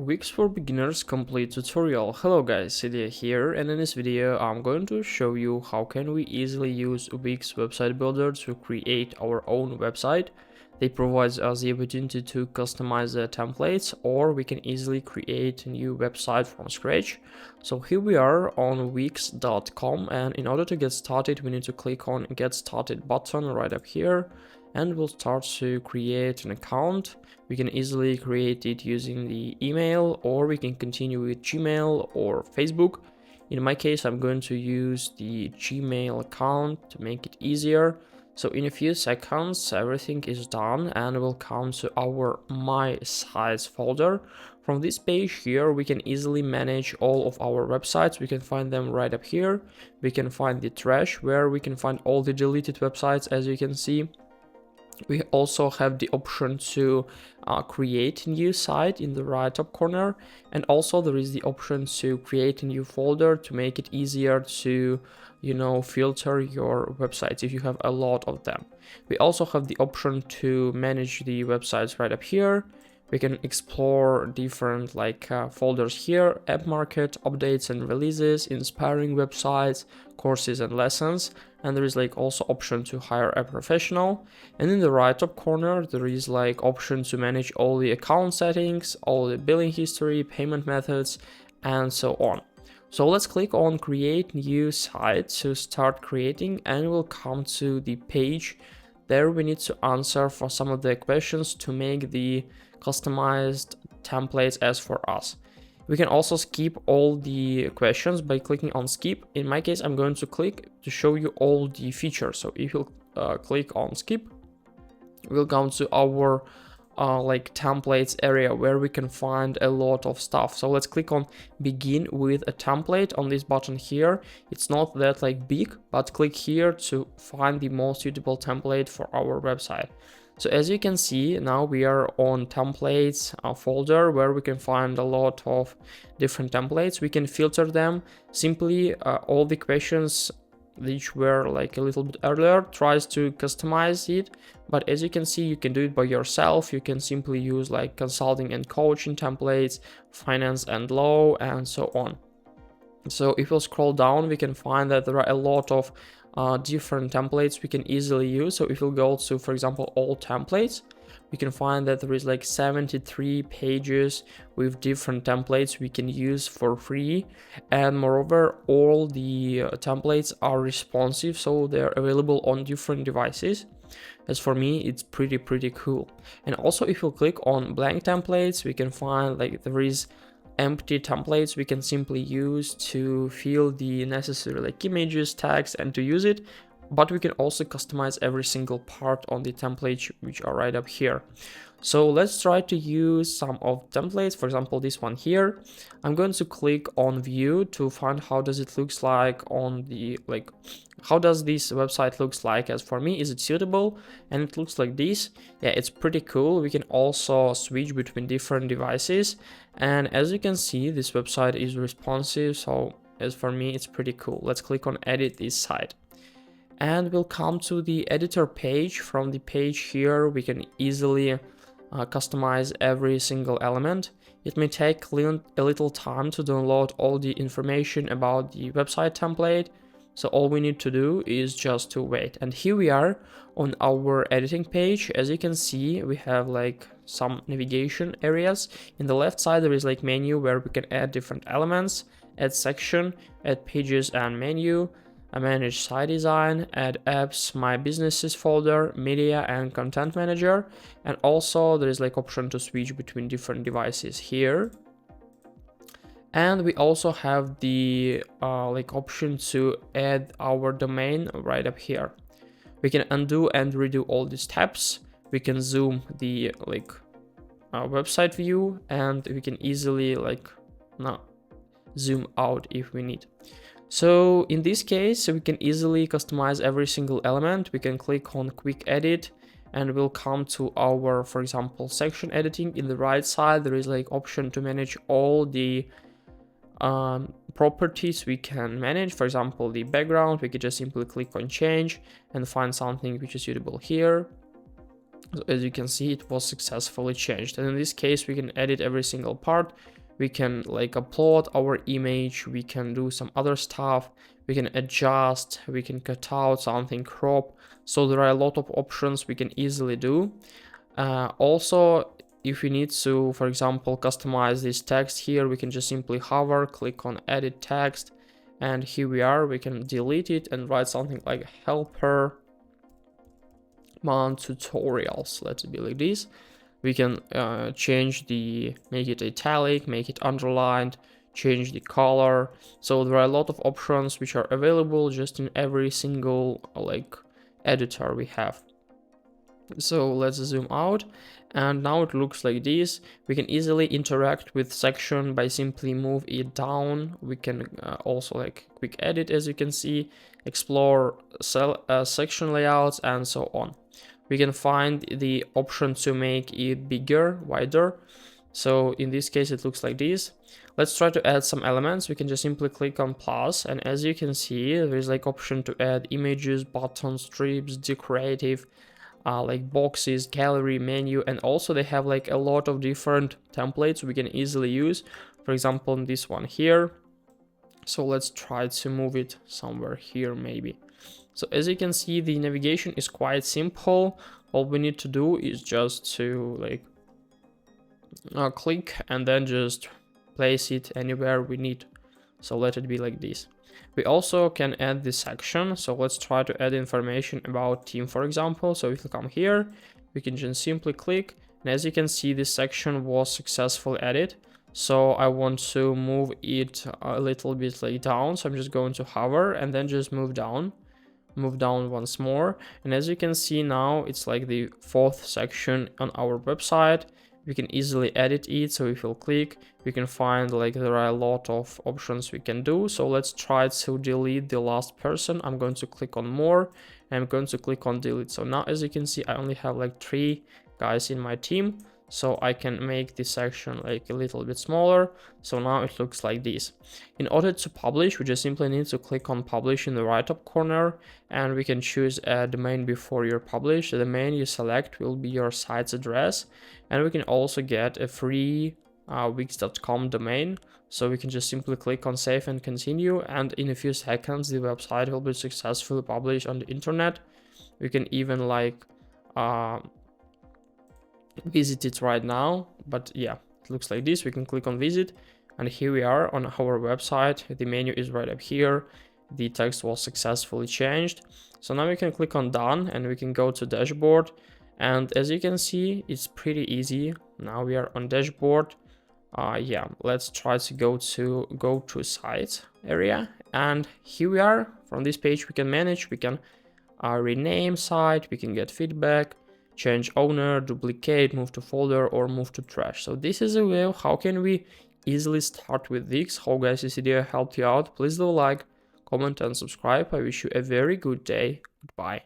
Wix for Beginners complete tutorial. Hello guys, Celia here, and in this video I'm going to show you how can we easily use Wix website builder to create our own website. They provide us the opportunity to customize the templates, or we can easily create a new website from scratch. So here we are on wix.com, and in order to get started we need to click on get started button right up here, and we'll start to create an account. We can easily create it using the email, or we can continue with Gmail or Facebook. In my case, I'm going to use the Gmail account to make it easier. So in a few seconds, everything is done and we'll come to our My Sites folder. From this page here, we can easily manage all of our websites. We can find them right up here. We can find the trash, where we can find all the deleted websites, as you can see. We also have the option to create a new site in the right top corner, and also there is the option to create a new folder to make it easier to filter your websites if you have a lot of them. We also have the option to manage the websites right up here. We can explore different folders here: app market, updates and releases, inspiring websites, courses and lessons, and there is also option to hire a professional. And in the right top corner there is option to manage all the account settings, all the billing history, payment methods, and so on. So let's click on create new site to start creating, and we'll come to the page. There we need to answer for some of the questions to make the customized templates as for us. We can also skip all the questions by clicking on skip. In my case, I'm going to click to show you all the features. So if you click on skip, we'll come to our templates area, where we can find a lot of stuff. So let's click on begin with a template on this button here. It's not that big, but click here to find the most suitable template for our website. So as you can see, now we are on templates folder, where we can find a lot of different templates. We can filter them simply. All the questions which were a little bit earlier tries to customize it, but as you can see, you can do it by yourself. You can simply use consulting and coaching templates, finance and law, and so on. So if we'll scroll down, we can find that there are a lot of different templates we can easily use. So if we'll go to, for example, all templates, we can find that there is 73 pages with different templates we can use for free. And moreover, all the templates are responsive, so they're available on different devices. As for me, it's pretty cool. And also if you click on blank templates, we can find there is empty templates we can simply use to fill the necessary images, tags, and to use it. But we can also customize every single part on the templates which are right up here. So let's try to use some of templates. For example, this one here. I'm going to click on view to find how does it looks like on the how does this website looks like. As for me, is it suitable? And it looks like this. Yeah, it's pretty cool. We can also switch between different devices, and as you can see, this website is responsive. So as for me, it's pretty cool. Let's click on edit this site, and we'll come to the editor page. From the page here, we can easily customize every single element. It may take a little time to download all the information about the website template, so all we need to do is just to wait. And here we are on our editing page. As you can see, we have some navigation areas. In the left side there is menu, where we can add different elements, add section, add pages and menu, manage site design, add apps, my businesses folder, media and content manager. And also there is option to switch between different devices here. And we also have the option to add our domain right up here. We can undo and redo all these steps. We can zoom the website view, and we can easily zoom out if we need. So in this case, we can easily customize every single element. We can click on quick edit, and we'll come to our, for example, section editing. In the right side there is option to manage all the properties we can manage. For example, the background, we could just simply click on change and find something which is suitable here. So as you can see, it was successfully changed, and in this case we can edit every single part. We can like upload our image, we can do some other stuff, we can adjust, we can cut out something, crop. So there are a lot of options we can easily do. Also, if we need to, for example, customize this text here, we can just simply hover, click on edit text, and here we are. We can delete it and write something like helper man tutorials. Let's be like this. We can make it italic, make it underlined, change the color. So there are a lot of options which are available just in every single like editor we have. So let's zoom out, and now it looks like this. We can easily interact with section by simply move it down. We can also like quick edit, as you can see, explore section layouts, and so on. We can find the option to make it bigger, wider. So in this case, it looks like this. Let's try to add some elements. We can just simply click on plus, and as you can see, there's like option to add images, buttons, strips, decorative, like boxes, gallery, menu, and also they have like a lot of different templates we can easily use. For example, this one here. So let's try to move it somewhere here maybe. So as you can see, the navigation is quite simple. All we need to do is just to like click and then just place it anywhere we need. So let it be like this. We also can add this section. So let's try to add information about team, for example. So if you come here, we can just simply click. And as you can see, this section was successfully added. So I want to move it a little bit like down. So I'm just going to hover and then just move down once more. And as you can see now, it's like the fourth section on our website. We can easily edit it. So if you'll click, we can find like there are a lot of options we can do. So let's try to delete the last person. I'm going to click on more, and I'm going to click on delete. So now as you can see, I only have like 3 guys in my team. So I can make this section like a little bit smaller. So now it looks like this. In order to publish, we just simply need to click on publish in the right top corner, and we can choose a domain before you publish. The domain you select will be your site's address, and we can also get a free wix.com domain. So we can just simply click on save and continue, and in a few seconds the website will be successfully published on the internet. We can even like visit it right now, but yeah, it looks like this. We can click on visit, and here we are on our website. The menu is right up here. The text was successfully changed. So now we can click on done, and we can go to dashboard, and as you can see, it's pretty easy. Now we are on dashboard. Yeah, let's try to go to site area, and here we are. From this page we can manage, we can rename site, we can get feedback, change owner, duplicate, move to folder, or move to trash. So this is a way of how can we easily start with Wix. Hope guys this video helped you out. Please do like, comment, and subscribe. I wish you a very good day. Goodbye.